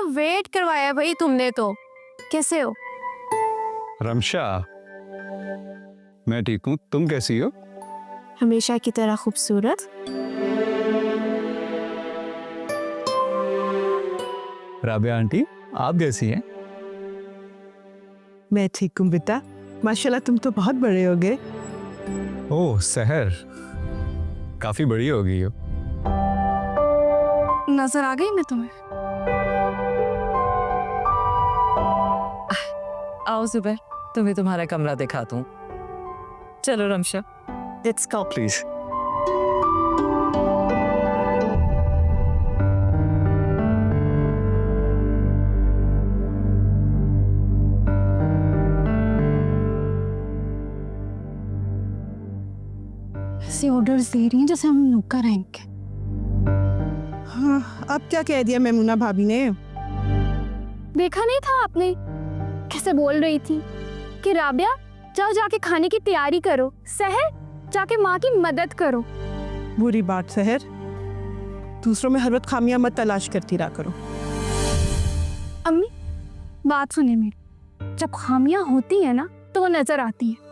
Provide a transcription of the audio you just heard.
Wait करवाया भाई तुमने तो। कैसे हो? रमशा, मैं ठीक हूँ, तुम कैसी हो? हमेशा की तरह खूबसूरत। राबिया आंटी, आप कैसी हैं? मैं ठीक हूँ बेटा, माशाल्लाह तुम तो बहुत बड़े हो गए। ओह सहर, काफी बड़ी हो गई हो। नजर आ गई मैं तुम्हें? आओ जुबैर, तुम्हें तुम्हारा कमरा दिखाता हूँ। चलो रमशा, लेट्स गो। प्लीज। ऐसे ऑर्डर्स दे रही हैं जैसे हम नौकर हैं इनके। हाँ, अब क्या कह दिया मैमुना भाभी ने? देखा नहीं था आपने कैसे बोल रही थी कि राबिया जाओ जाके खाने की तैयारी करो, सहर जाके माँ की मदद करो। बुरी बात सहर, दूसरों में हर वक्त खामियां मत तलाश करती रहा करो। अम्मी बात सुनिए मेरी, जब खामियां होती है ना तो वो नजर आती है।